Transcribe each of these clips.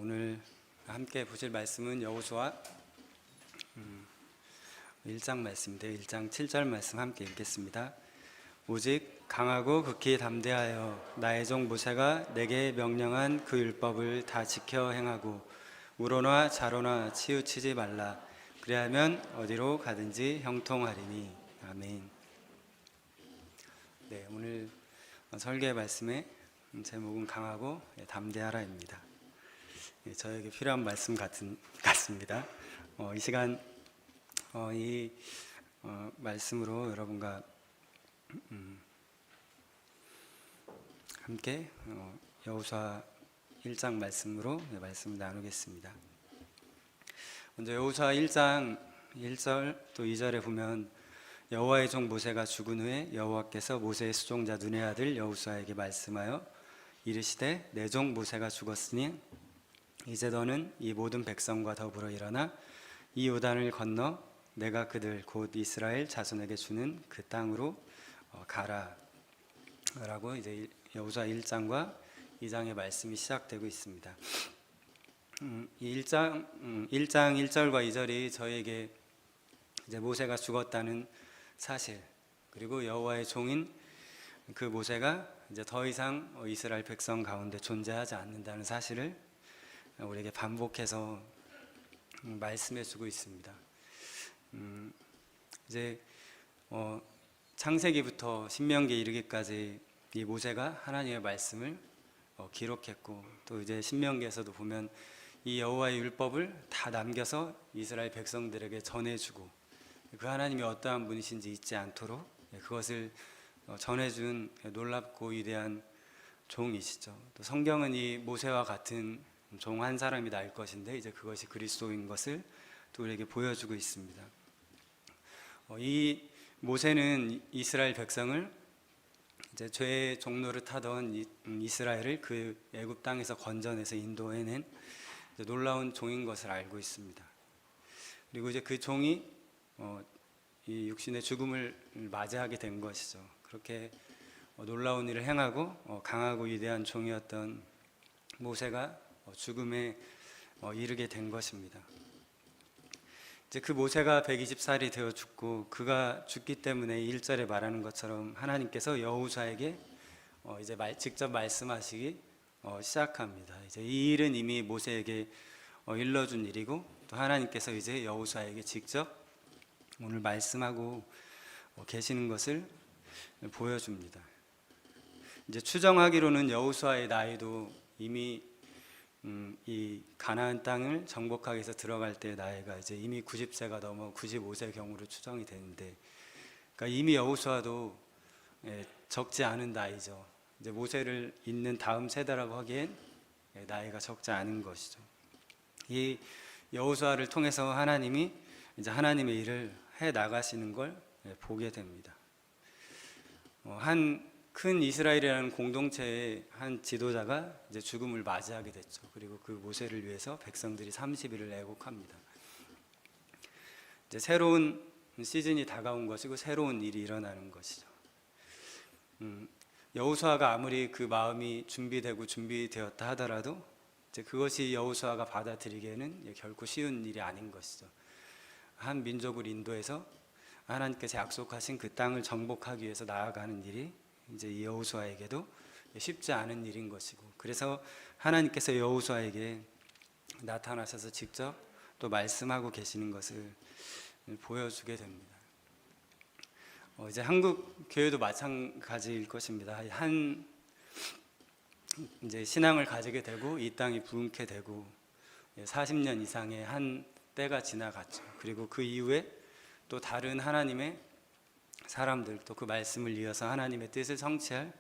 오늘 함께 보실 말씀은 여호수아 1장 말씀인데요. 1장 7절 말씀 함께 읽겠습니다. 오직 강하고 극히 담대하여 나의 종 모세가 내게 명령한 그 율법을 다 지켜 행하고 우로나 좌로나 치우치지 말라. 그리하면 어디로 가든지 형통하리니. 아멘. 네, 오늘 설교의 말씀의 제목은 강하고 담대하라입니다. 저에게 필요한 말씀 같습니다. 이 시간 이 말씀으로 여러분과 함께 여호수아 1장 말씀으로 말씀을 나누겠습니다. 먼저 여호수아 1장 1절 또 2절에 보면 여호와의 종 모세가 죽은 후에 여호와께서 모세의 수종자 눈의 아들 여호수아에게 말씀하여 이르시되 내 종 모세가 죽었으니 이제 너는 이 모든 백성과 더불어 일어나 이 요단을 건너 내가 그들 곧 이스라엘 자손에게 주는 그 땅으로 가라 라고 이제 여호수아 1장과 2장의 말씀이 시작되고 있습니다. 이 1장 1절과 2절이 저에게 이제 모세가 죽었다는 사실, 그리고 여호와의 종인 그 모세가 이제 더 이상 이스라엘 백성 가운데 존재하지 않는다는 사실을 우리에게 반복해서 말씀해 주고 있습니다. 이제 창세기부터 신명기에 이르기까지 이 모세가 하나님의 말씀을 기록했고, 또 이제 신명기에서도 보면 이 여호와의 율법을 다 남겨서 이스라엘 백성들에게 전해주고, 그 하나님이 어떠한 분이신지 잊지 않도록 그것을 전해준 놀랍고 위대한 종이시죠. 또 성경은 이 모세와 같은 종 한 사람이 날 것인데 이제 그것이 그리스도인 것을 또 우리에게 보여주고 있습니다. 이 모세는 이스라엘 백성을 이제 죄의 종로를 타던 이스라엘을 그 애굽 땅에서 건져내서 인도해낸 놀라운 종인 것을 알고 있습니다. 그리고 이제 그 종이 이 육신의 죽음을 맞이하게 된 것이죠. 그렇게 놀라운 일을 행하고 강하고 위대한 종이었던 모세가 죽음에 이르게 된 것입니다. 이제 그 모세가 120살이 되어 죽고, 그가 죽기 때문에 1절에 말하는 것처럼 하나님께서 여호수아에게 이제 직접 말씀하시기 시작합니다. 이제 이 일은 이미 모세에게 일러준 일이고, 또 하나님께서 이제 여호수아에게 직접 오늘 말씀하고 계시는 것을 보여줍니다. 이제 추정하기로는 여호수아의 나이도 이미 이 가나안 땅을 정복하기 위해서 들어갈 때 나이가 이제 이미 90세가 넘어 95세 경우로 추정이 되는데, 그러니까 이미 여호수아도 적지 않은 나이죠. 이제 모세를 잇는 다음 세대라고 하기엔 나이가 적지 않은 것이죠. 이 여호수아를 통해서 하나님이 이제 하나님의 일을 해 나가시는 걸 보게 됩니다. 한 큰 이스라엘이라는 공동체의 한 지도자가 이제 죽음을 맞이하게 됐죠. 그리고 그 모세를 위해서 백성들이 30일을 애곡합니다. 이제 새로운 시즌이 다가온 것이고 새로운 일이 일어나는 것이죠. 여호수아가 아무리 그 마음이 준비되었다 하더라도 이제 그것이 여호수아가 받아들이기에는 결코 쉬운 일이 아닌 것이죠. 한 민족을 인도해서 하나님께서 약속하신 그 땅을 정복하기 위해서 나아가는 일이 이제 이 여호수아에게도 쉽지 않은 일인 것이고, 그래서 하나님께서 여호수아에게 나타나셔서 직접 또 말씀하고 계시는 것을 보여주게 됩니다. 이제 한국 교회도 마찬가지일 것입니다. 한 이제 신앙을 가지게 되고 이 땅이 부흥케 되고 40년 이상의 한 때가 지나갔죠. 그리고 그 이후에 또 다른 하나님의 사람들, 또 그 말씀을 이어서 하나님의 뜻을 성취할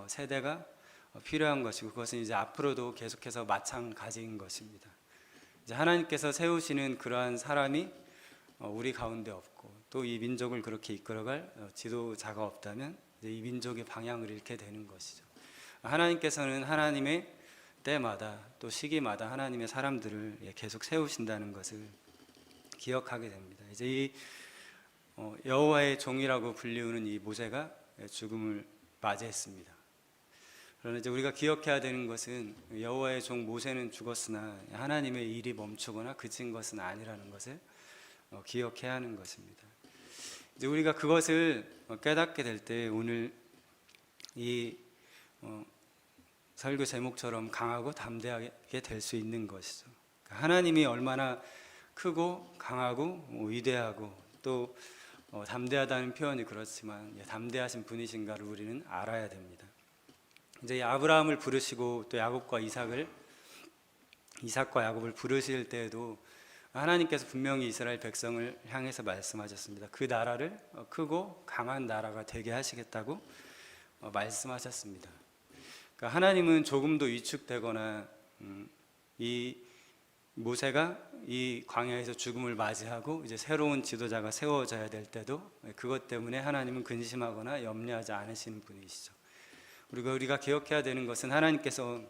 세대가 필요한 것이고, 그것은 이제 앞으로도 계속해서 마찬가지인 것입니다. 이제 하나님께서 세우시는 그러한 사람이 우리 가운데 없고, 또 이 민족을 그렇게 이끌어갈 지도자가 없다면 이제 이 민족의 방향을 잃게 되는 것이죠. 하나님께서는 하나님의 때마다 또 시기마다 하나님의 사람들을 계속 세우신다는 것을 기억하게 됩니다. 이제 이 여호와의 종이라고 불리우는 이 모세가 죽음을 맞이했습니다. 그러나 이제 우리가 기억해야 되는 것은 여호와의 종 모세는 죽었으나 하나님의 일이 멈추거나 그친 것은 아니라는 것을 기억해야 하는 것입니다. 이제 우리가 그것을 깨닫게 될 때 오늘 이 설교 제목처럼 강하고 담대하게 될 수 있는 것이죠. 하나님이 얼마나 크고 강하고 위대하고 또 담대하다는 표현이 그렇지만 담대하신 분이신가를 우리는 알아야 됩니다. 이제 아브라함을 부르시고 또 야곱과 이삭과 야곱을 부르실 때에도 하나님께서 분명히 이스라엘 백성을 향해서 말씀하셨습니다. 그 나라를 크고 강한 나라가 되게 하시겠다고 말씀하셨습니다. 그러니까 하나님은 조금도 위축되거나 이 모세가 이 광야에서 죽음을 맞이하고 이제 새로운 지도자가 세워져야 될 때도 그것 때문에 하나님은 근심하거나 염려하지 않으시는 분이시죠. 우리가 기억해야 되는 것은 하나님께서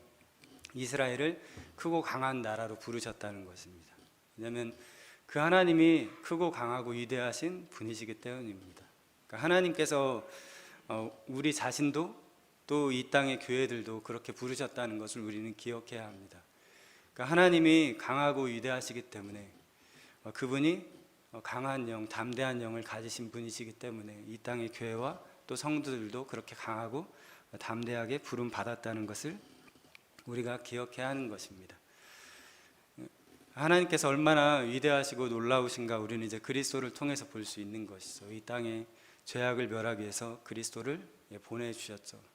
이스라엘을 크고 강한 나라로 부르셨다는 것입니다. 왜냐하면 그 하나님이 크고 강하고 위대하신 분이시기 때문입니다. 그러니까 하나님께서 우리 자신도 또 이 땅의 교회들도 그렇게 부르셨다는 것을 우리는 기억해야 합니다. 그러니까 하나님이 강하고 위대하시기 때문에 그분이 강한 영, 담대한 영을 가지신 분이시기 때문에 이 땅의 교회와 또 성도들도 그렇게 강하고 담대하게 부름 받았다는 것을 우리가 기억해야 하는 것입니다. 하나님께서 얼마나 위대하시고 놀라우신가 우리는 이제 그리스도를 통해서 볼 수 있는 것이죠. 이 땅에 죄악을 멸하기 위해서 그리스도를 보내주셨죠.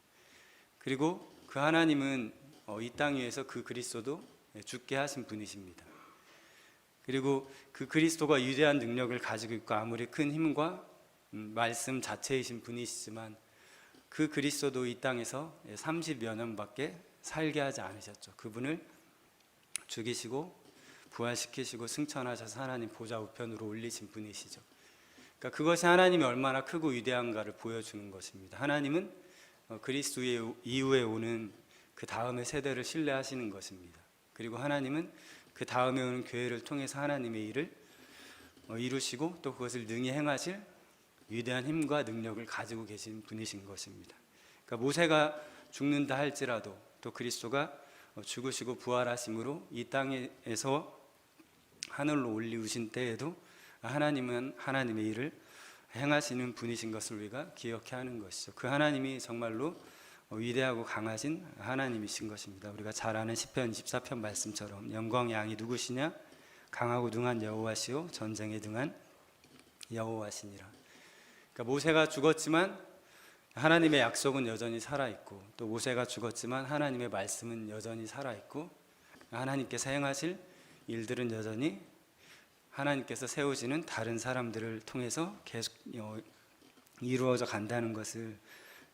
그리고 그 하나님은 이 땅 위에서 그 그리스도도 죽게 하신 분이십니다. 그리고 그 그리스도가 위대한 능력을 가지고 있고 아무리 큰 힘과 말씀 자체이신 분이시지만 그 그리스도도 이 땅에서 30여 년밖에 살게 하지 않으셨죠. 그분을 죽이시고 부활시키시고 승천하셔서 하나님 보좌 우편으로 올리신 분이시죠. 그러니까 그것이 하나님이 얼마나 크고 위대한가를 보여주는 것입니다. 하나님은 그리스도 이후에 오는 그 다음의 세대를 신뢰하시는 것입니다. 그리고 하나님은 그 다음에 오는 교회를 통해서 하나님의 일을 이루시고 또 그것을 능히 행하실 위대한 힘과 능력을 가지고 계신 분이신 것입니다. 그러니까 모세가 죽는다 할지라도 또 그리스도가 죽으시고 부활하심으로 이 땅에서 하늘로 올리우신 때에도 하나님은 하나님의 일을 행하시는 분이신 것을 우리가 기억해야 하는 것이죠. 그 하나님이 정말로 위대하고 강하신 하나님이신 것입니다. 우리가 잘 아는 시편 24편 말씀처럼 영광의 양이 누구시냐? 강하고 능한 여호와시요 전쟁에 등한 여호와시니라. 그러니까 모세가 죽었지만 하나님의 약속은 여전히 살아있고 또 모세가 죽었지만 하나님의 말씀은 여전히 살아있고 하나님께서 행하실 일들은 여전히 하나님께서 세우시는 다른 사람들을 통해서 계속 이루어져 간다는 것을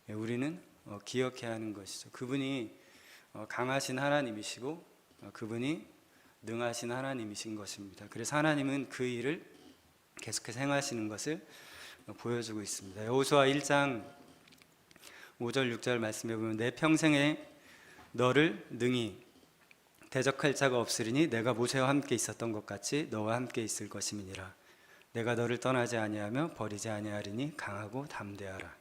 우리는 기억해야 하는 것이죠. 그분이 강하신 하나님이시고 그분이 능하신 하나님이신 것입니다. 그래서 하나님은 그 일을 계속해서 행하시는 것을 보여주고 있습니다. 여호수아 1장 5절 6절 말씀해 보면 내 평생에 너를 능히 대적할 자가 없으리니 내가 모세와 함께 있었던 것 같이 너와 함께 있을 것임이니라. 내가 너를 떠나지 아니하며 버리지 아니하리니 강하고 담대하라.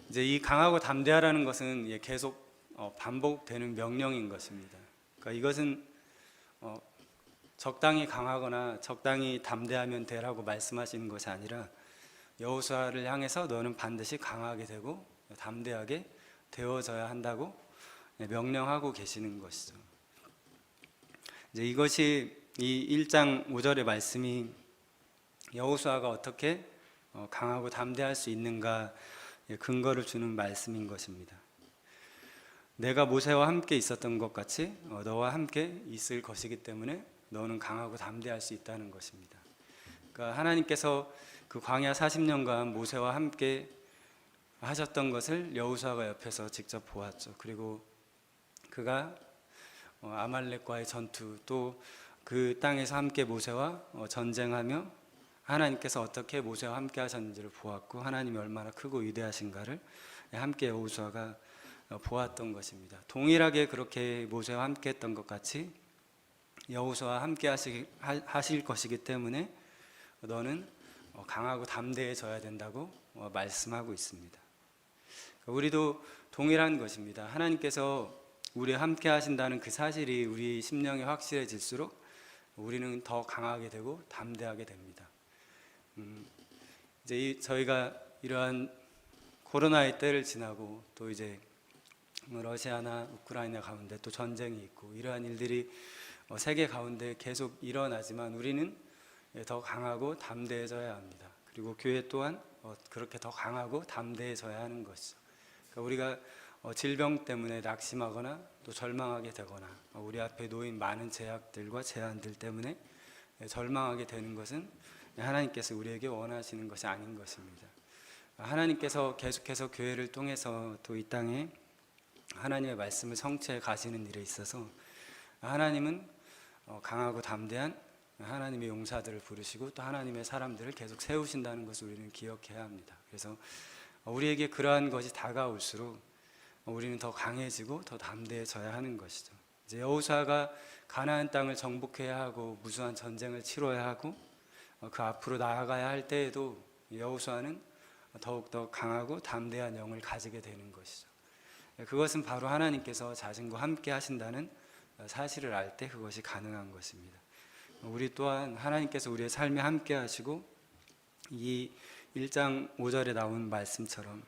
이제 이 강하고 담대하라는 것은 계속 반복되는 명령인 것입니다. 그러니까 이것은 적당히 강하거나 적당히 담대하면 되라고 말씀하시는 것이 아니라 여호수아를 향해서 너는 반드시 강하게 되고 담대하게 되어져야 한다고 명령하고 계시는 것이죠. 이제 이것이 이 1장 5절의 말씀이 여호수아가 어떻게 강하고 담대할 수 있는가 근거를 주는 말씀인 것입니다. 내가 모세와 함께 있었던 것 같이 너와 함께 있을 것이기 때문에 너는 강하고 담대할 수 있다는 것입니다. 그러니까 하나님께서 그 광야 40년간 모세와 함께 하셨던 것을 여호수아가 옆에서 직접 보았죠. 그리고 그가 아말렉과의 전투 또 그 땅에서 함께 모세와 전쟁하며 하나님께서 어떻게 모세와 함께 하셨는지를 보았고 하나님이 얼마나 크고 위대하신가를 함께 여호수아가 보았던 것입니다. 동일하게 그렇게 모세와 함께 했던 것 같이 여호수아와 함께 하실 것이기 때문에 너는 강하고 담대해져야 된다고 말씀하고 있습니다. 우리도 동일한 것입니다. 하나님께서 우리와 함께 하신다는 그 사실이 우리 심령에 확실해질수록 우리는 더 강하게 되고 담대하게 됩니다. 이제 저희가 이러한 코로나의 때를 지나고 또 이제 러시아나 우크라이나 가운데 또 전쟁이 있고 이러한 일들이 세계 가운데 계속 일어나지만 우리는 더 강하고 담대해져야 합니다. 그리고 교회 또한 그렇게 더 강하고 담대해져야 하는 것이죠. 그러니까 우리가 질병 때문에 낙심하거나 또 절망하게 되거나 우리 앞에 놓인 많은 제약들과 제한들 때문에 절망하게 되는 것은 하나님께서 우리에게 원하시는 것이 아닌 것입니다. 하나님께서 계속해서 교회를 통해서 또 이 땅에 하나님의 말씀을 성취해 가시는 일에 있어서 하나님은 강하고 담대한 하나님의 용사들을 부르시고 또 하나님의 사람들을 계속 세우신다는 것을 우리는 기억해야 합니다. 그래서 우리에게 그러한 것이 다가올수록 우리는 더 강해지고 더 담대해져야 하는 것이죠. 이제 여호수아가 가나안 땅을 정복해야 하고 무수한 전쟁을 치러야 하고 그 앞으로 나아가야 할 때에도 여호수아는 더욱더 강하고 담대한 영을 가지게 되는 것이죠. 그것은 바로 하나님께서 자신과 함께 하신다는 사실을 알 때 그것이 가능한 것입니다. 우리 또한 하나님께서 우리의 삶에 함께 하시고 이 1장 5절에 나온 말씀처럼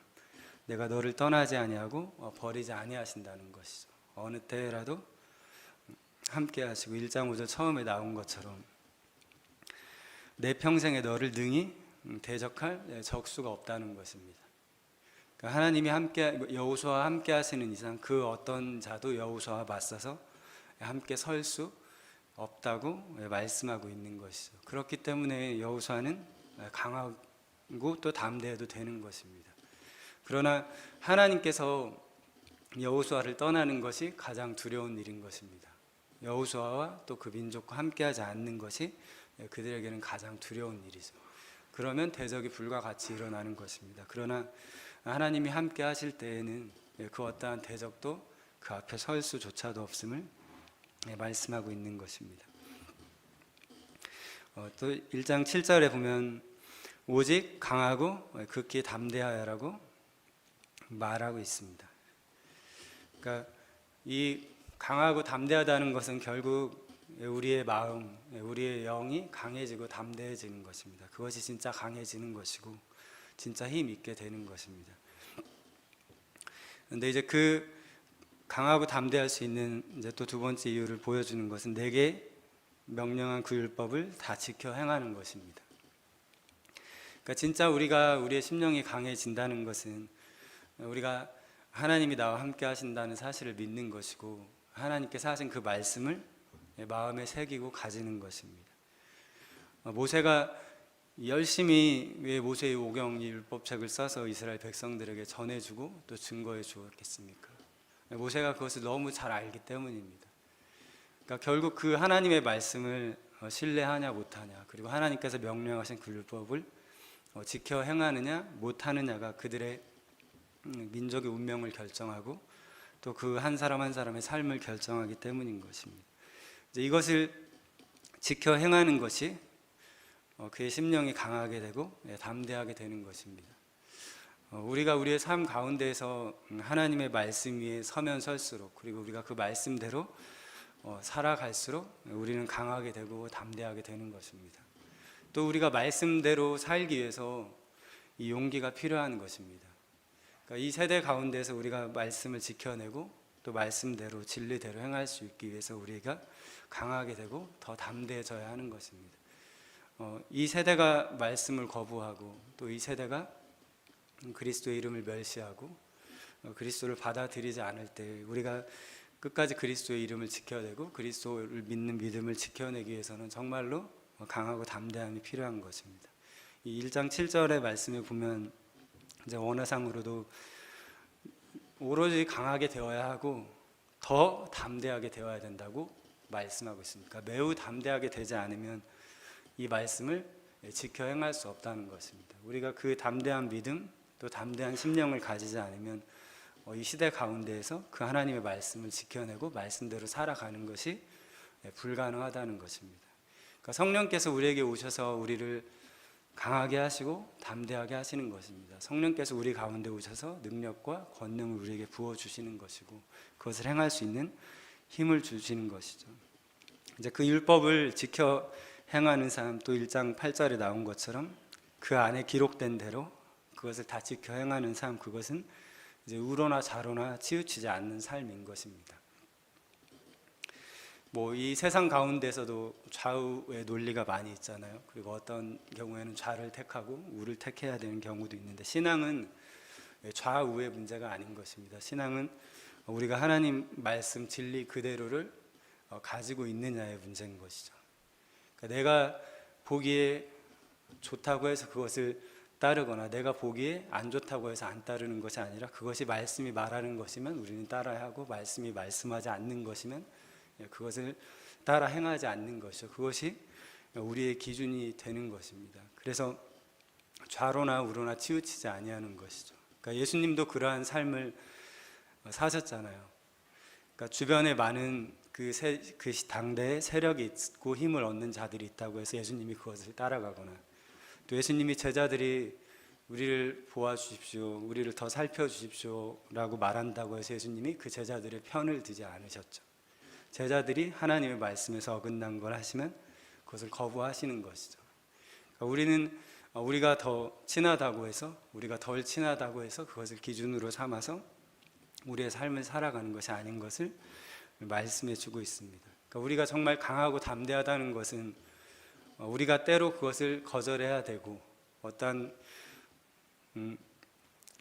내가 너를 떠나지 아니하고 버리지 아니하신다는 것이죠. 어느 때라도 함께 하시고 1장 5절 처음에 나온 것처럼 내 평생에 너를 능히 대적할 적수가 없다는 것입니다. 그러니까 하나님이 함께 여호수아와 함께 하시는 이상 그 어떤 자도 여호수아와 맞서서 함께 설 수 없다고 말씀하고 있는 것이죠. 그렇기 때문에 여호수아는 강하고 또 담대해도 되는 것입니다. 그러나 하나님께서 여호수아를 떠나는 것이 가장 두려운 일인 것입니다. 여호수아와 또 그 민족과 함께하지 않는 것이 그들에게는 가장 두려운 일이죠. 그러면 대적이 불과 같이 일어나는 것입니다. 그러나 하나님이 함께 하실 때에는 그 어떠한 대적도 그 앞에 설 수조차도 없음을 말씀하고 있는 것입니다. 또 1장 7절에 보면 오직 강하고 극히 담대하여라고 말하고 있습니다. 그러니까 이 강하고 담대하다는 것은 결국 우리의 마음, 우리의 영이 강해지고 담대해지는 것입니다. 그것이 진짜 강해지는 것이고 진짜 힘 있게 되는 것입니다. 그런데 이제 그 강하고 담대할 수 있는 이제 또 두 번째 이유를 보여주는 것은 내게 명령한 그 율법을 다 지켜 행하는 것입니다. 그러니까 진짜 우리의 심령이 강해진다는 것은 우리가 하나님이 나와 함께 하신다는 사실을 믿는 것이고 하나님께서 하신 그 말씀을 마음에 새기고 가지는 것입니다. 모세가 열심히 왜 모세의 오경 율법책을 써서 이스라엘 백성들에게 전해주고 또 증거해 주었겠습니까? 모세가 그것을 너무 잘 알기 때문입니다. 그러니까 결국 그 하나님의 말씀을 신뢰하냐 못하냐, 그리고 하나님께서 명령하신 그 율법을 지켜 행하느냐 못하느냐가 그들의 민족의 운명을 결정하고 또 그 한 사람 한 사람의 삶을 결정하기 때문인 것입니다. 이제 이것을 지켜 행하는 것이 그의 심령이 강하게 되고 담대하게 되는 것입니다. 우리가 우리의 삶 가운데에서 하나님의 말씀 위에 서면 설수록, 그리고 우리가 그 말씀대로 살아갈수록 우리는 강하게 되고 담대하게 되는 것입니다. 또 우리가 말씀대로 살기 위해서 이 용기가 필요한 것입니다. 그러니까 이 세대 가운데서 우리가 말씀을 지켜내고 또 말씀대로 진리대로 행할 수 있기 위해서 우리가 강하게 되고 더 담대해져야 하는 것입니다. 이 세대가 말씀을 거부하고 또 이 세대가 그리스도의 이름을 멸시하고 그리스도를 받아들이지 않을 때 우리가 끝까지 그리스도의 이름을 지켜내고 그리스도를 믿는 믿음을 지켜내기 위해서는 정말로 강하고 담대함이 필요한 것입니다. 이 1장 7절의 말씀에 보면 이제 원어상으로도 오로지 강하게 되어야 하고 더 담대하게 되어야 된다고 말씀하고 있습니다. 그러니까 매우 담대하게 되지 않으면 이 말씀을 지켜 행할 수 없다는 것입니다. 우리가 그 담대한 믿음 또 담대한 심령을 가지지 않으면 이 시대 가운데에서 그 하나님의 말씀을 지켜내고 말씀대로 살아가는 것이 불가능하다는 것입니다. 그러니까 성령께서 우리에게 오셔서 우리를 강하게 하시고 담대하게 하시는 것입니다. 성령께서 우리 가운데 오셔서 능력과 권능을 우리에게 부어주시는 것이고 그것을 행할 수 있는 힘을 주시는 것이죠. 이제 그 율법을 지켜 행하는 삶, 또 1장 8절에 나온 것처럼 그 안에 기록된 대로 그것을 다 지켜 행하는 삶, 그것은 이제 우로나 좌로나 치우치지 않는 삶인 것입니다. 이 세상 가운데서도 좌우의 논리가 많이 있잖아요. 그리고 어떤 경우에는 좌를 택하고 우를 택해야 되는 경우도 있는데, 신앙은 좌우의 문제가 아닌 것입니다. 신앙은 우리가 하나님 말씀 진리 그대로를 가지고 있느냐의 문제인 것이죠. 그러니까 내가 보기에 좋다고 해서 그것을 따르거나 내가 보기에 안 좋다고 해서 안 따르는 것이 아니라, 그것이 말씀이 말하는 것이면 우리는 따라야 하고, 말씀이 말씀하지 않는 것이면 그것을 따라 행하지 않는 것이죠. 그것이 우리의 기준이 되는 것입니다. 그래서 좌로나 우로나 치우치지 아니하는 것이죠. 그러니까 예수님도 그러한 삶을 사셨잖아요. 그러니까 주변에 많은 그 당대에 세력이 있고 힘을 얻는 자들이 있다고 해서 예수님이 그것을 따라가거나, 또 예수님이 제자들이 우리를 보아주십시오, 우리를 더 살펴주십시오 라고 말한다고 해서 예수님이 그 제자들의 편을 들지 않으셨죠. 제자들이 하나님의 말씀에서 어긋난 걸 하시면 그것을 거부하시는 것이죠. 그러니까 우리가 더 친하다고 해서, 우리가 덜 친하다고 해서 그것을 기준으로 삼아서 우리의 삶을 살아가는 것이 아닌 것을 말씀해 주고 있습니다. 그러니까 우리가 정말 강하고 담대하다는 것은 우리가 때로 그것을 거절해야 되고, 어떤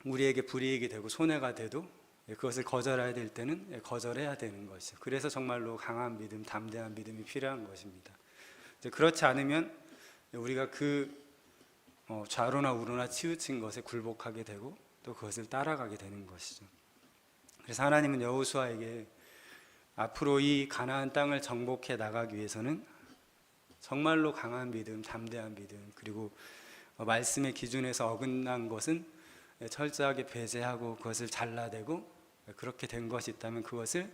우리에게 불이익이 되고 손해가 돼도 그것을 거절해야 될 때는 거절해야 되는 것이죠. 그래서 정말로 강한 믿음, 담대한 믿음이 필요한 것입니다. 그렇지 않으면 우리가 그 좌로나 우로나 치우친 것에 굴복하게 되고 또 그것을 따라가게 되는 것이죠. 그래서 하나님은 여호수아에게 앞으로 이 가나안 땅을 정복해 나가기 위해서는 정말로 강한 믿음, 담대한 믿음, 그리고 말씀의 기준에서 어긋난 것은 철저하게 배제하고 그것을 잘라내고, 그렇게 된 것이 있다면 그것을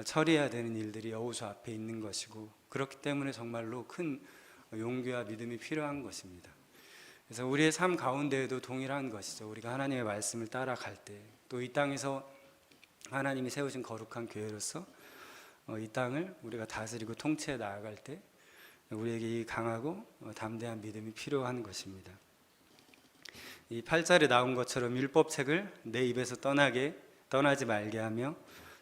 처리해야 되는 일들이 여호수아 앞에 있는 것이고, 그렇기 때문에 정말로 큰 용기와 믿음이 필요한 것입니다. 그래서 우리의 삶 가운데에도 동일한 것이죠. 우리가 하나님의 말씀을 따라갈 때, 또 이 땅에서 하나님이 세우신 거룩한 교회로서 이 땅을 우리가 다스리고 통치해 나아갈 때 우리에게 이 강하고 담대한 믿음이 필요한 것입니다. 이 8절에 나온 것처럼 율법책을 내 입에서 떠나지 말게 하며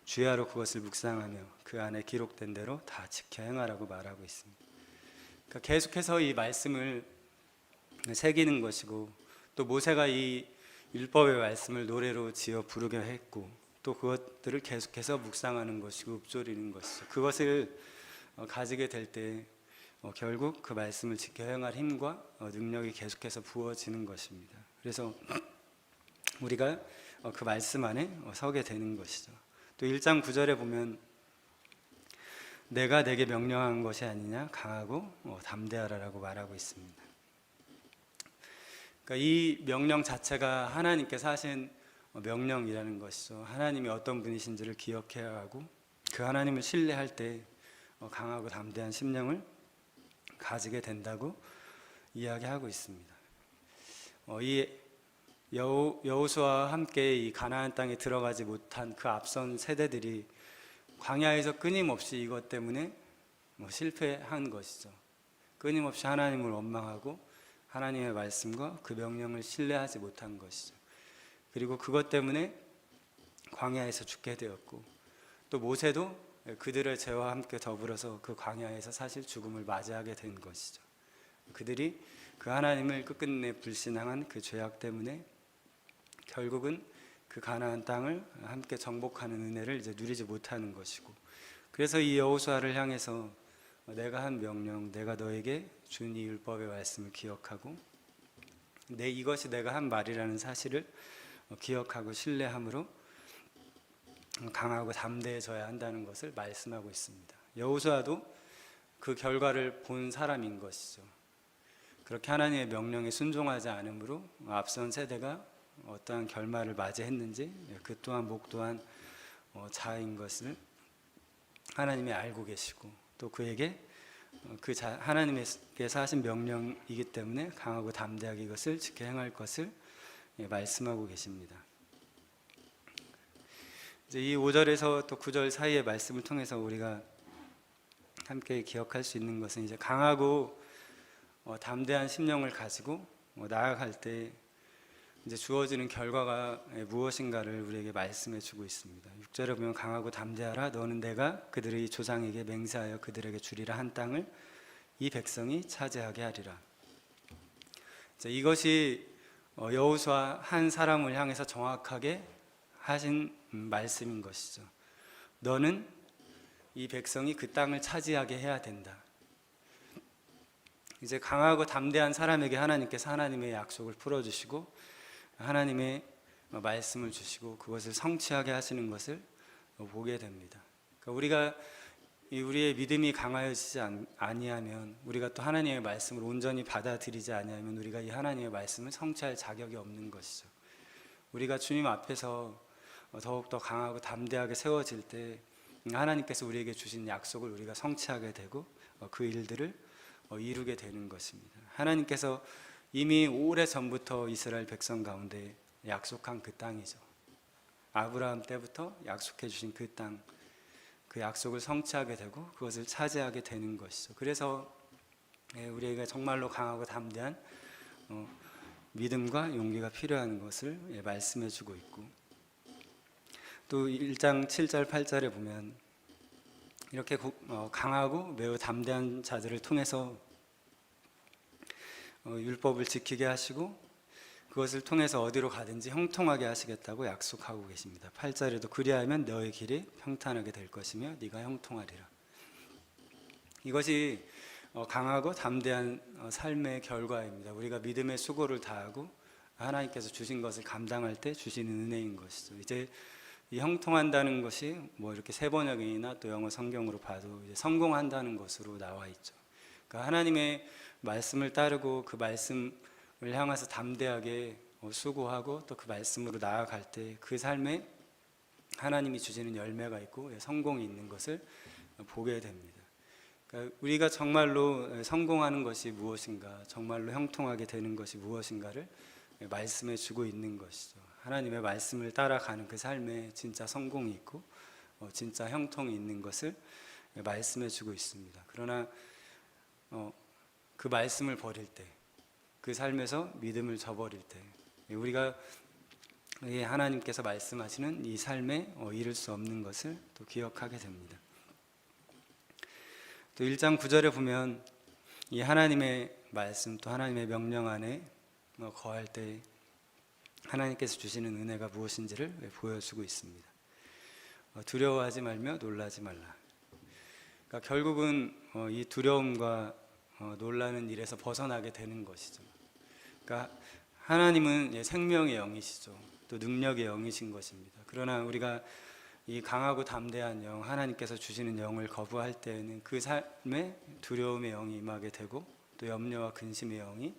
주야로 그것을 묵상하며 그 안에 기록된 대로 다 지켜 행하라고 말하고 있습니다. 그러니까 계속해서 이 말씀을 새기는 것이고, 또 모세가 이 율법의 말씀을 노래로 지어 부르게 했고, 또 그것들을 계속해서 묵상하는 것이고 읊조리는 것이죠. 그것을 가지게 될 때 결국 그 말씀을 지켜 행할 힘과 능력이 계속해서 부어지는 것입니다. 그래서 우리가 그 말씀 안에 서게 되는 것이죠. 또 1장 9절에 보면 내가 내게 명령한 것이 아니냐 강하고 담대하라라고 말하고 있습니다. 그러니까 이 명령 자체가 하나님께서 하신 명령이라는 것이죠. 하나님이 어떤 분이신지를 기억해야 하고, 그 하나님을 신뢰할 때 강하고 담대한 심령을 가지게 된다고 이야기하고 있습니다. 이 여호수아와 함께 이 가나안 땅에 들어가지 못한 그 앞선 세대들이 광야에서 끊임없이 이것 때문에 실패한 것이죠. 끊임없이 하나님을 원망하고 하나님의 말씀과 그 명령을 신뢰하지 못한 것이죠. 그리고 그것 때문에 광야에서 죽게 되었고, 또 모세도 그들의 죄와 함께 더불어서 그 광야에서 사실 죽음을 맞이하게 된 것이죠. 그들이 그 하나님을 끝끝내 불신앙한 그 죄악 때문에 결국은 그 가나안 땅을 함께 정복하는 은혜를 이제 누리지 못하는 것이고, 그래서 이 여호수아를 향해서 내가 한 명령, 내가 너에게 준 이 율법의 말씀을 기억하고 이것이 내가 한 말이라는 사실을 기억하고 신뢰함으로 강하고 담대해져야 한다는 것을 말씀하고 있습니다. 여호수아도 그 결과를 본 사람인 것이죠. 그렇게 하나님의 명령에 순종하지 않으므로 앞선 세대가 어떠한 결말을 맞이했는지, 그 또한 목 또한 자인 것을 하나님이 알고 계시고, 또 그에게 하나님께서 하신 명령이기 때문에 강하고 담대하게 이것을 지켜 행할 것을 말씀하고 계십니다. 이제 이 5절에서 또 9절 사이의 말씀을 통해서 우리가 함께 기억할 수 있는 것은 이제 강하고 담대한 심령을 가지고 나아갈 때 이제 주어지는 결과가 무엇인가를 우리에게 말씀해 주고 있습니다. 6절에 보면 강하고 담대하라 너는 내가 그들의 조상에게 맹세하여 그들에게 주리라 한 땅을 이 백성이 차지하게 하리라. 이것이 여호수아 한 사람을 향해서 정확하게 하신 말씀인 것이죠. 너는 이 백성이 그 땅을 차지하게 해야 된다. 이제 강하고 담대한 사람에게 하나님께서 하나님의 약속을 풀어주시고 하나님의 말씀을 주시고 그것을 성취하게 하시는 것을 보게 됩니다. 그러니까 우리가 우리의 믿음이 강하여지지 아니하면, 우리가 또 하나님의 말씀을 온전히 받아들이지 아니하면 우리가 이 하나님의 말씀을 성취할 자격이 없는 것이죠. 우리가 주님 앞에서 더욱더 강하고 담대하게 세워질 때 하나님께서 우리에게 주신 약속을 우리가 성취하게 되고 그 일들을 이루게 되는 것입니다. 하나님께서 이미 오래전부터 이스라엘 백성 가운데 약속한 그 땅이죠. 아브라함 때부터 약속해 주신 그 땅, 그 약속을 성취하게 되고 그것을 차지하게 되는 것이죠. 그래서 우리에게 정말로 강하고 담대한 믿음과 용기가 필요한 것을 말씀해 주고 있고, 또 1장 7절 8절에 보면 이렇게 강하고 매우 담대한 자들을 통해서 율법을 지키게 하시고 그것을 통해서 어디로 가든지 형통하게 하시겠다고 약속하고 계십니다. 8절에도 그리하면 너의 길이 평탄하게 될 것이며 네가 형통하리라. 이것이 강하고 담대한 삶의 결과입니다. 우리가 믿음의 수고를 다하고 하나님께서 주신 것을 감당할 때 주시는 은혜인 것이죠. 이제 이 형통한다는 것이 이렇게 세번역이나 또 영어 성경으로 봐도 이제 성공한다는 것으로 나와 있죠. 그러니까 하나님의 말씀을 따르고 그 말씀을 향해서 담대하게 수고하고 또 그 말씀으로 나아갈 때 그 삶에 하나님이 주시는 열매가 있고 성공이 있는 것을 보게 됩니다. 그러니까 우리가 정말로 성공하는 것이 무엇인가, 정말로 형통하게 되는 것이 무엇인가를 말씀해 주고 있는 것이죠. 하나님의 말씀을 따라가는 그 삶에 진짜 성공이 있고 진짜 형통이 있는 것을 말씀해 주고 있습니다. 그러나 그 말씀을 버릴 때, 그 삶에서 믿음을 저버릴 때 우리가 하나님께서 말씀하시는 이 삶에 이룰 수 없는 것을 또 기억하게 됩니다. 또 1장 9절에 보면 이 하나님의 말씀 또 하나님의 명령 안에 거할 때 하나님께서 주시는 은혜가 무엇인지를 보여주고 있습니다. 두려워하지 말며 놀라지 말라. 그러니까 결국은 이 두려움과 놀라는 일에서 벗어나게 되는 것이죠. 그러니까 하나님은 생명의 영이시죠. 또 능력의 영이신 것입니다. 그러나 우리가 이 강하고 담대한 영, 하나님께서 주시는 영을 거부할 때에는 그 삶에 두려움의 영이 임하게 되고 또 염려와 근심의 영이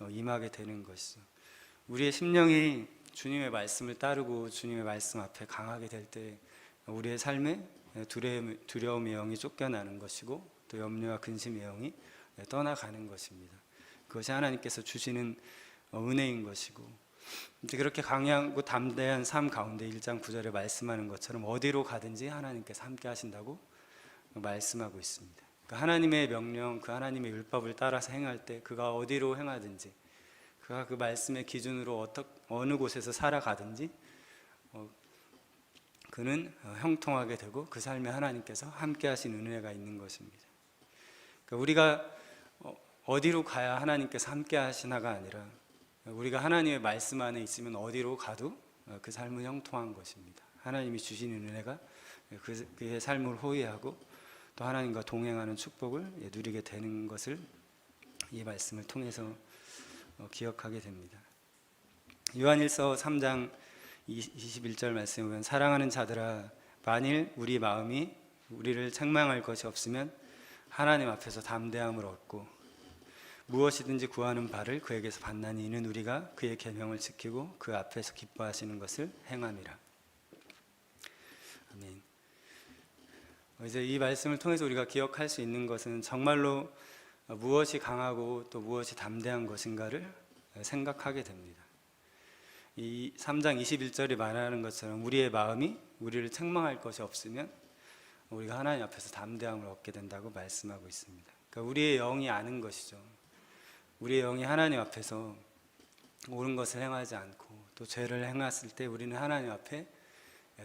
임하게 되는 것이죠. 우리의 심령이 주님의 말씀을 따르고 주님의 말씀 앞에 강하게 될 때 우리의 삶에 두려움의 영이 쫓겨나는 것이고 또 염려와 근심의 영이 떠나가는 것입니다. 그것이 하나님께서 주시는 은혜인 것이고, 이제 그렇게 강하고 담대한 삶 가운데 1장 9절에 말씀하는 것처럼 어디로 가든지 하나님께서 함께 하신다고 말씀하고 있습니다. 그 하나님의 명령, 그 하나님의 율법을 따라서 행할 때 그가 어디로 행하든지, 그가 그 말씀의 기준으로 어느 곳에서 살아가든지 그는 형통하게 되고 그 삶에 하나님께서 함께 하신 은혜가 있는 것입니다. 그러니까 우리가 어디로 가야 하나님께서 함께 하시나가 아니라 우리가 하나님의 말씀 안에 있으면 어디로 가도 그 삶은 형통한 것입니다. 하나님이 주시는 은혜가 그의 삶을 호위하고 또 하나님과 동행하는 축복을 누리게 되는 것을 이 말씀을 통해서 기억하게 됩니다. 요한일서 3장 21절 말씀에 보면 사랑하는 자들아 만일 우리 마음이 우리를 책망할 것이 없으면 하나님 앞에서 담대함을 얻고 무엇이든지 구하는 바를 그에게서 받나니 이는 우리가 그의 계명을 지키고 그 앞에서 기뻐하시는 것을 행함이라. 아멘. 이제 이 말씀을 통해서 우리가 기억할 수 있는 것은 정말로 무엇이 강하고 또 무엇이 담대한 것인가를 생각하게 됩니다. 이 3장 21절이 말하는 것처럼 우리의 마음이 우리를 책망할 것이 없으면 우리가 하나님 앞에서 담대함을 얻게 된다고 말씀하고 있습니다. 그러니까 우리의 영이 아는 것이죠. 우리의 영이 하나님 앞에서 옳은 것을 행하지 않고 또 죄를 행했을 때 우리는 하나님 앞에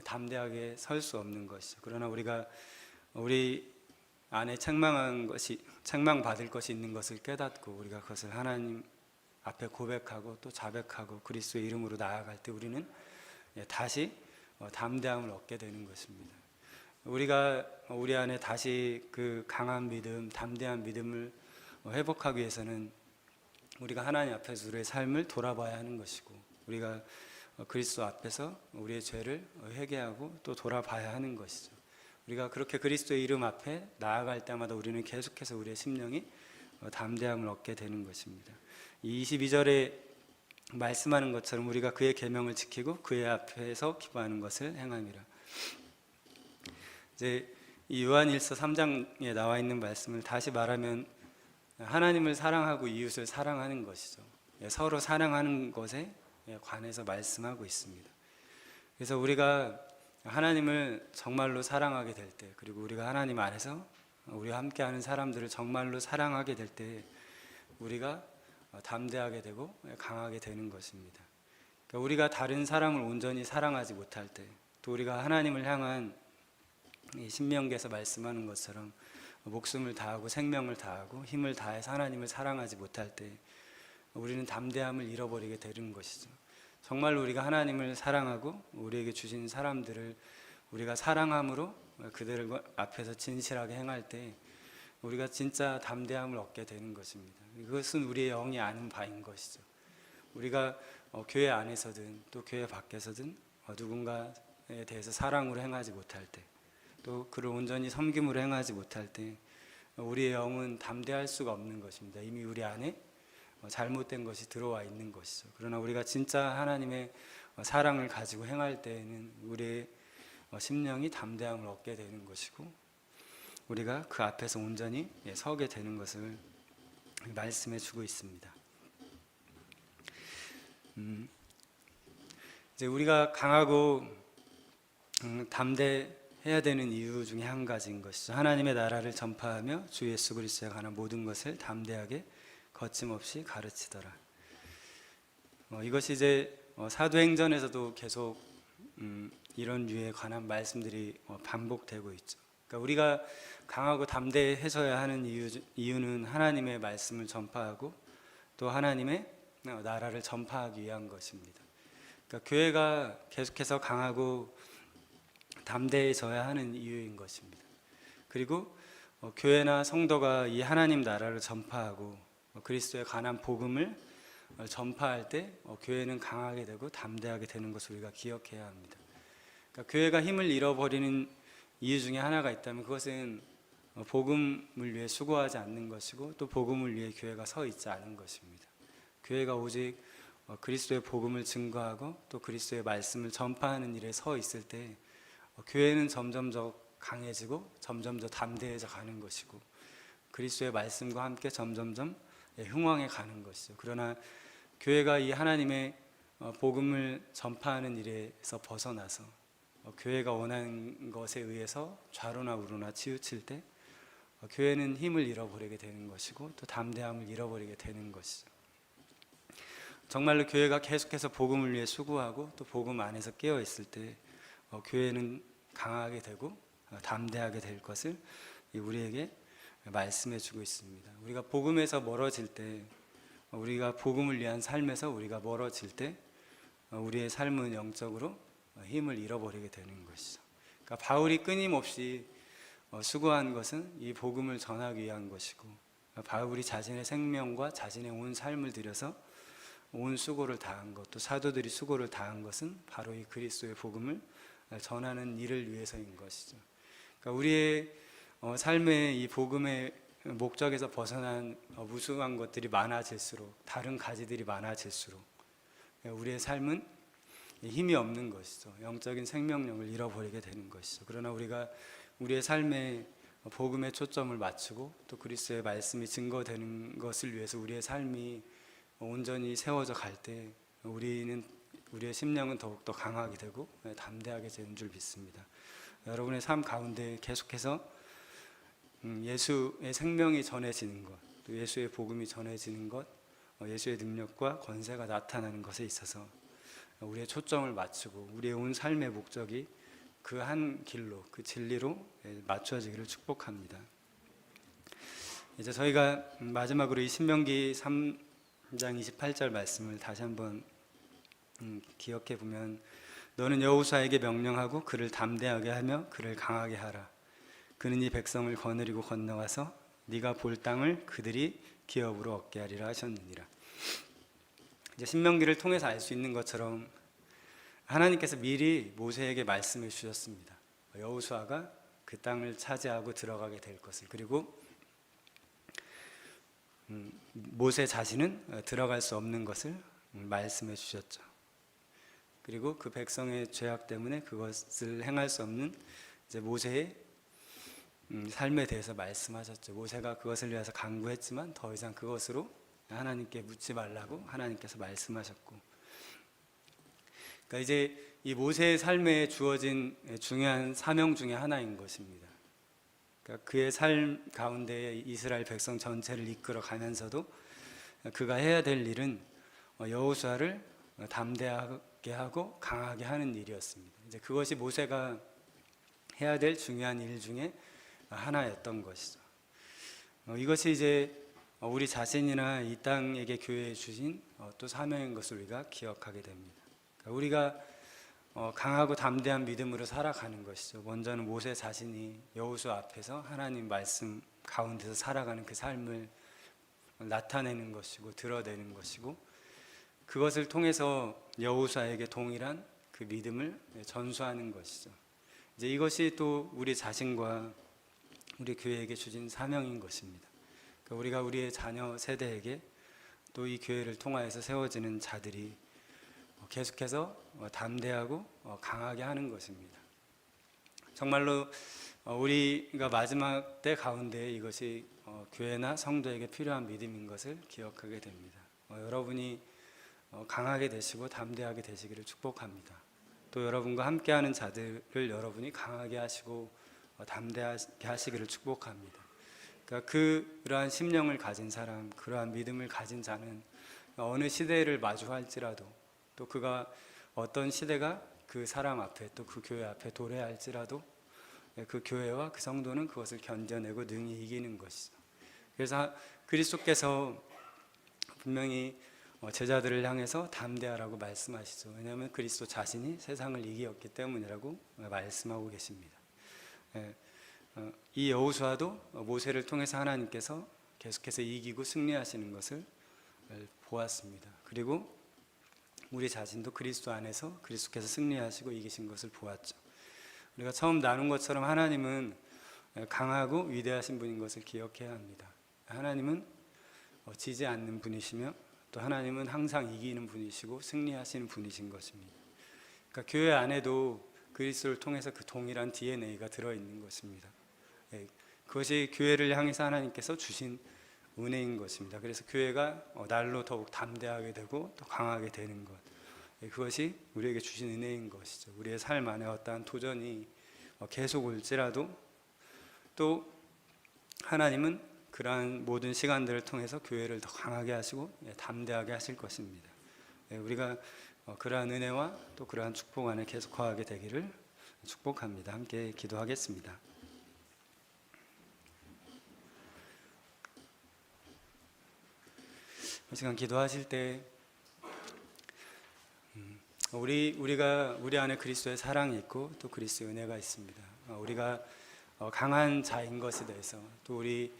담대하게 설 수 없는 것이죠. 그러나 우리가 우리 안에 책망받을 것이 있는 것을 깨닫고 우리가 그것을 하나님 앞에 고백하고 또 자백하고 그리스도의 이름으로 나아갈 때 우리는 다시 담대함을 얻게 되는 것입니다. 우리가 우리 안에 다시 그 강한 믿음, 담대한 믿음을 회복하기 위해서는 우리가 하나님 앞에서 우리의 삶을 돌아봐야 하는 것이고 우리가 그리스도 앞에서 우리의 죄를 회개하고 또 돌아봐야 하는 것이죠. 우리가 그렇게 그리스도의 이름 앞에 나아갈 때마다 우리는 계속해서 우리의 심령이 담대함을 얻게 되는 것입니다. 이 22절에 말씀하는 것처럼 우리가 그의 계명을 지키고 그의 앞에서 기뻐하는 것을 행함이라. 이제 이 요한일서 3장에 나와 있는 말씀을 다시 말하면 하나님을 사랑하고 이웃을 사랑하는 것이죠. 서로 사랑하는 것에 관해서 말씀하고 있습니다. 그래서 우리가 하나님을 정말로 사랑하게 될 때, 그리고 우리가 하나님 안에서 우리와 함께하는 사람들을 정말로 사랑하게 될 때 우리가 담대하게 되고 강하게 되는 것입니다. 그러니까 우리가 다른 사람을 온전히 사랑하지 못할 때, 또 우리가 하나님을 향한 이 신명기에서 말씀하는 것처럼 목숨을 다하고 생명을 다하고 힘을 다해서 하나님을 사랑하지 못할 때 우리는 담대함을 잃어버리게 되는 것이죠. 정말로 우리가 하나님을 사랑하고 우리에게 주신 사람들을 우리가 사랑함으로 그들 앞에서 진실하게 행할 때 우리가 진짜 담대함을 얻게 되는 것입니다. 그것은 우리의 영이 아는 바인 것이죠. 우리가 교회 안에서든 또 교회 밖에서든 누군가에 대해서 사랑으로 행하지 못할 때, 또 그를 온전히 섬김으로 행하지 못할 때 우리의 영은 담대할 수가 없는 것입니다. 이미 우리 안에 잘못된 것이 들어와 있는 것이죠. 그러나 우리가 진짜 하나님의 사랑을 가지고 행할 때에는 우리의 심령이 담대함을 얻게 되는 것이고 우리가 그 앞에서 온전히 서게 되는 것을 말씀해 주고 있습니다. 이제 우리가 강하고 담대해야 되는 이유 중에 한 가지인 것이죠. 하나님의 나라를 전파하며 주 예수 그리스도에 관한 모든 것을 담대하게 거침없이 가르치더라. 이것이 이제 사도행전에서도 계속 이런 유에 관한 말씀들이 반복되고 있죠. 그러니까 우리가 강하고 담대해서야 하는 이유는 하나님의 말씀을 전파하고 또 하나님의 나라를 전파하기 위한 것입니다. 그러니까 교회가 계속해서 강하고 담대해져야 하는 이유인 것입니다. 그리고 교회나 성도가 이 하나님 나라를 전파하고 그리스도에 관한 복음을 전파할 때 교회는 강하게 되고 담대하게 되는 것을 우리가 기억해야 합니다. 그러니까 교회가 힘을 잃어버리는 이유 중에 하나가 있다면 그것은 복음을 위해 수고하지 않는 것이고 또 복음을 위해 교회가 서 있지 않은 것입니다. 교회가 오직 그리스도의 복음을 증거하고 또 그리스도의 말씀을 전파하는 일에 서 있을 때 교회는 점점 더 강해지고 점점 더 담대해져 가는 것이고 그리스도의 말씀과 함께 점점점 흥왕해 가는 것이죠. 그러나 교회가 이 하나님의 복음을 전파하는 일에서 벗어나서 교회가 원하는 것에 의해서 좌로나 우로나 치우칠 때 교회는 힘을 잃어버리게 되는 것이고 또 담대함을 잃어버리게 되는 것이죠. 정말로 교회가 계속해서 복음을 위해 수고하고 또 복음 안에서 깨어 있을 때 교회는 강하게 되고 담대하게 될 것을 우리에게 말씀해 주고 있습니다. 우리가 복음에서 멀어질 때, 우리가 복음을 위한 삶에서 우리가 멀어질 때 우리의 삶은 영적으로 힘을 잃어버리게 되는 것이죠. 그러니까 바울이 끊임없이 수고한 것은 이 복음을 전하기 위한 것이고 바울이 자신의 생명과 자신의 온 삶을 들여서 온 수고를 다한 것, 또 사도들이 수고를 다한 것은 바로 이 그리스도의 복음을 전하는 일을 위해서인 것이죠. 그러니까 우리의 삶의 이 복음의 목적에서 벗어난 무수한 것들이 많아질수록, 다른 가지들이 많아질수록 우리의 삶은 힘이 없는 것이죠. 영적인 생명력을 잃어버리게 되는 것이죠. 그러나 우리가 우리의 삶에 복음의 초점을 맞추고 또 그리스도의 말씀이 증거되는 것을 위해서 우리의 삶이 온전히 세워져 갈 때 우리의 심령은 더욱더 강하게 되고 담대하게 되는 줄 믿습니다. 여러분의 삶 가운데 계속해서 예수의 생명이 전해지는 것, 또 예수의 복음이 전해지는 것, 예수의 능력과 권세가 나타나는 것에 있어서 우리의 초점을 맞추고 우리의 온 삶의 목적이 그 한 길로, 그 진리로 맞춰지기를 축복합니다. 이제 저희가 마지막으로 이 신명기 3장 28절 말씀을 다시 한번 기억해 보면, 너는 여호수아에게 명령하고 그를 담대하게 하며 그를 강하게 하라. 그는 이 백성을 거느리고 건너가서 네가 볼 땅을 그들이 기업으로 얻게 하리라 하셨느니라. 이제 신명기를 통해서 알 수 있는 것처럼 하나님께서 미리 모세에게 말씀해 주셨습니다. 여호수아가 그 땅을 차지하고 들어가게 될 것을, 그리고 모세 자신은 들어갈 수 없는 것을 말씀해 주셨죠. 그리고 그 백성의 죄악 때문에 그것을 행할 수 없는 이제 모세의 삶에 대해서 말씀하셨죠. 모세가 그것을 위해서 간구했지만 더 이상 그것으로 하나님께 묻지 말라고 하나님께서 말씀하셨고, 그러니까 이제 이 모세의 삶에 주어진 중요한 사명 중에 하나인 것입니다. 그러니까 그의 삶 가운데 이스라엘 백성 전체를 이끌어 가면서도 그가 해야 될 일은 여호수아를 담대하게 하고 강하게 하는 일이었습니다. 이제 그것이 모세가 해야 될 중요한 일 중에 하나였던 것이죠. 이것이 이제 우리 자신이나 이 땅에게 교회에 주신 또 사명인 것을 우리가 기억하게 됩니다. 우리가 강하고 담대한 믿음으로 살아가는 것이죠. 먼저는 모세 자신이 여호수아 앞에서 하나님 말씀 가운데서 살아가는 그 삶을 나타내는 것이고 드러내는 것이고, 그것을 통해서 여호수아에게 동일한 그 믿음을 전수하는 것이죠. 이제 이것이 또 우리 자신과 우리 교회에게 주신 사명인 것입니다. 우리가 우리의 자녀 세대에게 또 이 교회를 통하여서 세워지는 자들이 계속해서 담대하고 강하게 하는 것입니다. 정말로 우리가 마지막 때 가운데 이것이 교회나 성도에게 필요한 믿음인 것을 기억하게 됩니다. 여러분이 강하게 되시고 담대하게 되시기를 축복합니다. 또 여러분과 함께하는 자들을 여러분이 강하게 하시고 담대하게 하시기를 축복합니다. 그러니까 그러한 심령을 가진 사람, 그러한 믿음을 가진 자는 어느 시대를 마주할지라도, 또 그가 어떤 시대가 그 사람 앞에 또 그 교회 앞에 도래할지라도 그 교회와 그 성도는 그것을 견뎌내고 능히 이기는 것이죠. 그래서 그리스도께서 분명히 제자들을 향해서 담대하라고 말씀하시죠. 왜냐하면 그리스도 자신이 세상을 이기었기 때문이라고 말씀하고 계십니다. 이 여호수아도 모세를 통해서 하나님께서 계속해서 이기고 승리하시는 것을 보았습니다. 그리고 우리 자신도 그리스도 안에서 그리스도께서 승리하시고 이기신 것을 보았죠. 우리가 처음 나눈 것처럼 하나님은 강하고 위대하신 분인 것을 기억해야 합니다. 하나님은 지지 않는 분이시며 또 하나님은 항상 이기는 분이시고 승리하시는 분이신 것입니다. 그러니까 교회 안에도 그리스도를 통해서 그 동일한 DNA가 들어있는 것입니다. 그것이 교회를 향해서 하나님께서 주신 은혜인 것입니다. 그래서 교회가 날로 더욱 담대하게 되고 또 강하게 되는 것, 그것이 우리에게 주신 은혜인 것이죠. 우리의 삶 안에 어떠한 도전이 계속 올지라도 또 하나님은 그러한 모든 시간들을 통해서 교회를 더 강하게 하시고 담대하게 하실 것입니다. 우리가 그러한 은혜와 또 그러한 축복 안에 계속 거하게 되기를 축복합니다. 함께 기도하겠습니다. 이 시간 기도하실 때 우리 안에 그리스도의 사랑이 있고 또 그리스도의 은혜가 있습니다. 우리가 강한 자인 것에 대해서, 또 우리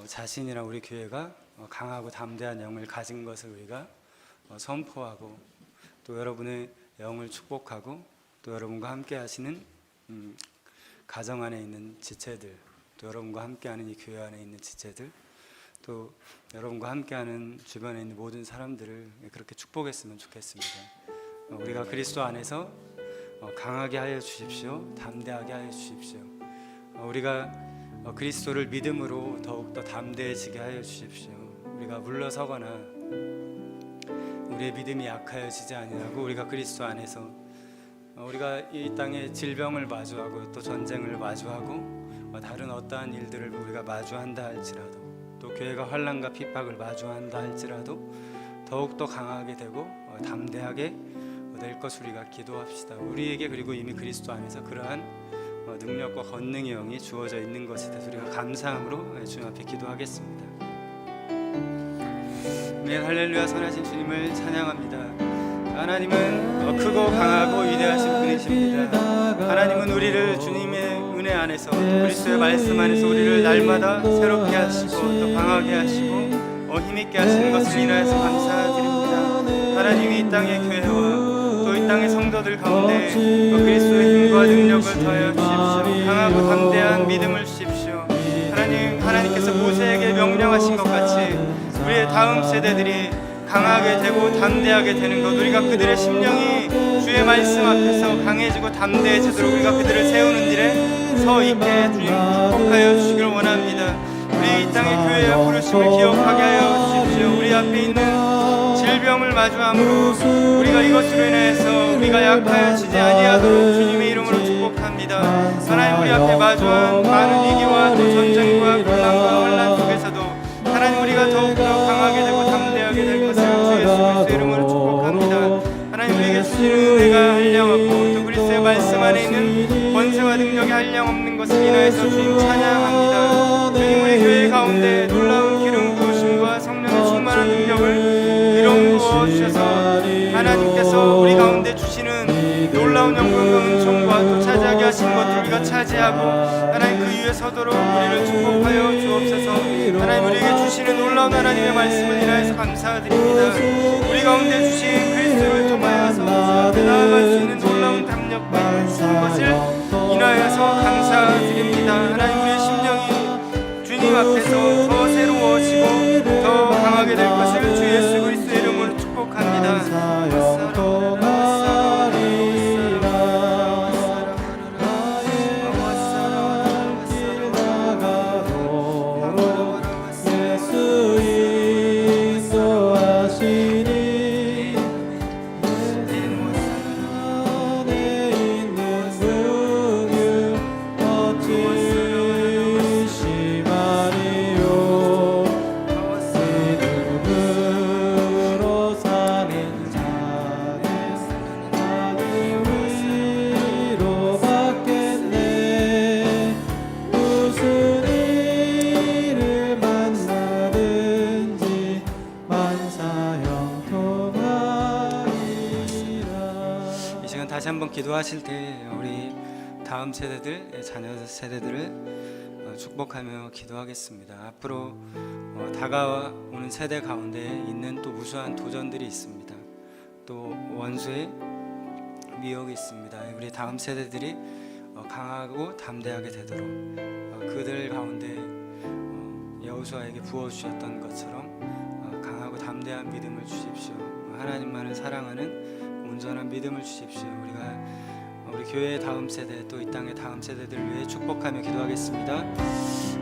자신이나 우리 교회가 강하고 담대한 영을 가진 것을 우리가 선포하고, 또 여러분의 영을 축복하고, 또 여러분과 함께 하시는 가정 안에 있는 지체들, 또 여러분과 함께하는 이 교회 안에 있는 지체들, 또 여러분과 함께하는 주변에 있는 모든 사람들을 그렇게 축복했으면 좋겠습니다. 우리가 그리스도 안에서 강하게 하여 주십시오. 담대하게 하여 주십시오. 우리가 그리스도를 믿음으로 더욱더 담대해지게 하여 주십시오. 우리가 물러서거나 우리의 믿음이 약하여지지 아니하고 우리가 그리스도 안에서 우리가 이 땅에 질병을 마주하고 또 전쟁을 마주하고 다른 어떠한 일들을 우리가 마주한다 할지라도 또 교회가 환난과 핍박을 마주한다 할지라도 더욱더 강하게 되고 담대하게 될 것을 우리가 기도합시다. 우리에게 그리고 이미 그리스도 안에서 그러한 능력과 권능의 영이 주어져 있는 것에 대해서 우리가 감사함으로 주님 앞에 기도하겠습니다. 할렐루야. 선하신 주님을 찬양합니다. 하나님은 크고 강하고 위대하신 분이십니다. 하나님은 우리를 주님의 은혜 안에서 또 그리스도의 말씀 안에서 우리를 날마다 새롭게 하시고 또 강하게 하시고 힘있게 하시는 것을 인하여서 감사드립니다. 하나님이 이 땅의 교회와 또 이 땅의 성도들 가운데 그리스도의 힘과 능력을 더하여 주십시오. 강하고 담대한 믿음을 주십시오. 하나님께서 모세에게 명령하신 것 같이 우리의 다음 세대들이 강하게 되고 담대하게 되는 것, 우리가 그들의 심령이 주의 말씀 앞에서 강해지고 담대해지도록 우리가 그들을 세우는 일에 서 있게 주님 축복하여 주시길 원합니다. 우리 이 땅의 교회의 부르심을 기억하게 하여 주십시오. 우리 앞에 있는 질병을 마주함으로 우리가 이것으로 인해서 우리가 약하여지지 아니하도록 주님의 이름으로 축복합니다. 하나님, 우리 앞에 마주한 많은 위기와 또 전쟁과 고난과 환난 속에서도 하나님, 우리가 더욱더 강하게 되고 담대하게 될 것을 주 예수 그리스도의 이름으로 축복합니다. 하나님, 우리에게 주시는 은혜가 한량없고 또 그리스도의 말씀 안에 있는 권세와 능력이 한량없는 것을 인하여서 주님 찬양합니다. 주님, 우리 교회 가운데 놀라운 기름 부으심과 성령의 충만한 능력을 이뤄 주셔서 하나님께서 우리 가운데 주시는 놀라운 영광과 은총과 또 차지하게 하신 것들 우리가 차지하고 하나님 그 위에 서도록 우리를 축복하여 주옵소서. 하나님, 우리에게 주시는 놀라운 하나님의 말씀을 인하여서 감사드립니다. 우리 가운데 주신 그리스도를 통하여서 나아갈 수 있는 놀라운 담력과 힘을 것을 인하여서 감사드립니다. 하나님, 우리의 심령이 주님 앞에서 더 새로워지고 더 강하게 될 것을 주 예수 그리스도의 이름으로 축복합니다. 다시 한번 기도하실 때 우리 다음 세대들, 자녀 세대들을 축복하며 기도하겠습니다. 앞으로 다가오는 세대 가운데 있는 또 무수한 도전들이 있습니다. 또 원수의 미혹이 있습니다. 우리 다음 세대들이 강하고 담대하게 되도록 그들 가운데 여호수아에게 부어주셨던 것처럼 강하고 담대한 믿음을 주십시오. 하나님만을 사랑하는 온전한 믿음을 주십시오. 우리 교회의 다음 세대 또 이 땅의 다음 세대들을 위해 축복하며 기도하겠습니다.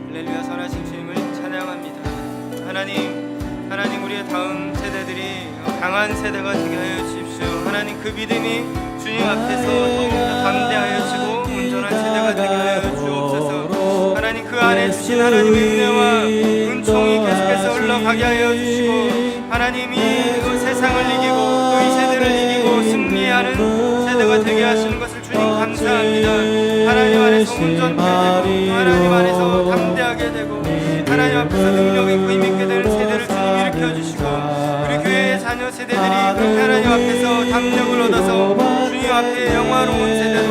할렐루야. 선하신 주님을 찬양합니다. 하나님, 우리의 다음 세대들이 강한 세대가 되게 하여 주십시오. 하나님, 그 믿음이 주님 앞에서 더욱더 담대하여지고 온전한 세대가 되게 하여 주옵소서. 하나님, 그 안에 주신 하나님의 은혜와 은총이 계속해서 흘러가게 하여 주시고 하나님이 그 세상을 이기고 또 이 세대를 이기고 승리하는 세대가 되게 하시는 것을 주님 감사합니다. 하나님 안에서 온전케 되고 하나님 안에서 담대하게 되고 하나님 앞에서 능력 있고 힘있게 되는 세대를 주님 일으켜 주시고 우리 교회의 자녀 세대들이 그렇게 하나님 앞에서 담력을 얻어서 주님 앞에 영화로운 세대로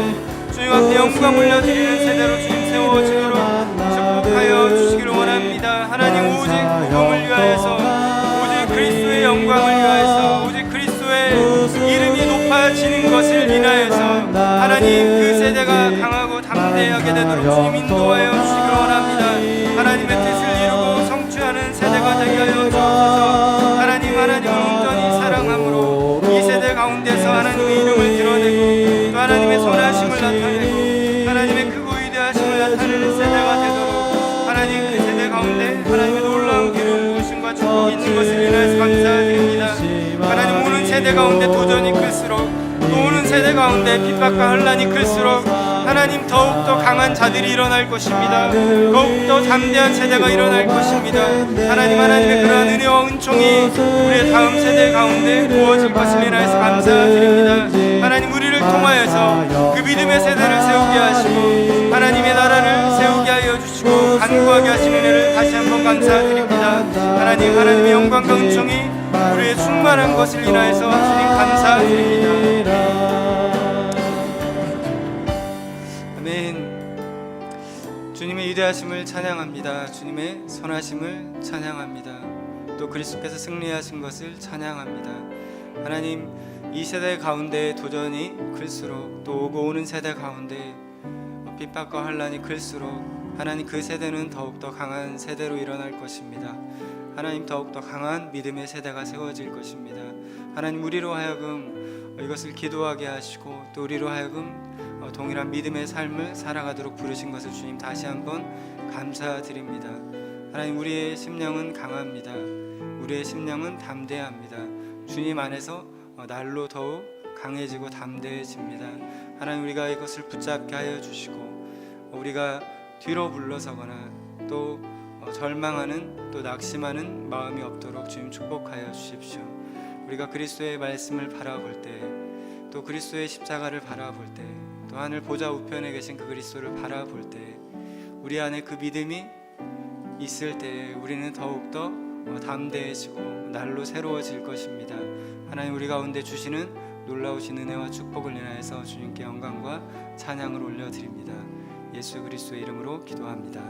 주님 앞에 영광 올려드리는 세대로 주님 세워지도록 축복하여 주시기를 원합니다. 하나님, 오직 복음을 위하여서 오직 그리스도의 영광을 위하여서 오직 그리스도의 이름이 높아지는 것을 인하여서 하나님 그 세대가 강하고 담대하게 되도록 주님 인도하여 주시기를 원합니다. 하나님의 뜻을 이루고 성취하는 세대가 되게 하여 주옵소서. 하나님을 온전히 사랑함으로 이 세대 가운데서 하나님의 이름을 드러내고 또 하나님의 선하심을 나타내고 하나님의 크고 위대하심을 나타내는 세대 축복이 있는 것을 인하여서 감사드립니다. 하나님, 오는 세대 가운데 도전이 클수록, 또 오는 세대 가운데 핍박과 혼란이 클수록 하나님 더욱더 강한 자들이 일어날 것입니다. 더욱더 담대한 세대가 일어날 것입니다. 하나님의 그러한 은혜와 은총이 우리의 다음 세대 가운데 부어질 것을 인하여서 감사드립니다. 하나님, 우리를 통하여서 그 믿음의 세대를 세우게 하시고 하나님의 나라를 세우게 하여 주시고 간구하게 하시는 은혜를 다시 한번 감사드립니다. 하나님의 영광과 은총이 우리의 충만한 것을 인하여서 주님 감사드립니다. 아멘. 주님의 위대하심을 찬양합니다. 주님의 선하심을 찬양합니다. 또 그리스도께서 승리하신 것을 찬양합니다. 하나님, 이 세대 가운데 도전이 클수록, 또 오고 오는 세대 가운데 핍박과 환란이 클수록 하나님, 그 세대는 더욱더 강한 세대로 일어날 것입니다. 하나님, 더욱더 강한 믿음의 세대가 세워질 것입니다. 하나님, 우리로 하여금 이것을 기도하게 하시고 또 우리로 하여금 동일한 믿음의 삶을 살아가도록 부르신 것을 주님 다시 한번 감사드립니다. 하나님, 우리의 심령은 강합니다. 우리의 심령은 담대합니다. 주님 안에서 날로 더욱 강해지고 담대해집니다. 하나님, 우리가 이것을 붙잡게 하여 주시고 우리가 뒤로 물러서거나 또 절망하는, 또 낙심하는 마음이 없도록 주님 축복하여 주십시오. 우리가 그리스도의 말씀을 바라볼 때, 또 그리스도의 십자가를 바라볼 때, 또 하늘 보좌 우편에 계신 그 그리스도를 바라볼 때, 우리 안에 그 믿음이 있을 때 우리는 더욱더 담대해지고 날로 새로워질 것입니다. 하나님, 우리 가운데 주시는 놀라우신 은혜와 축복을 인하여서 주님께 영광과 찬양을 올려드립니다. 예수 그리스도의 이름으로 기도합니다.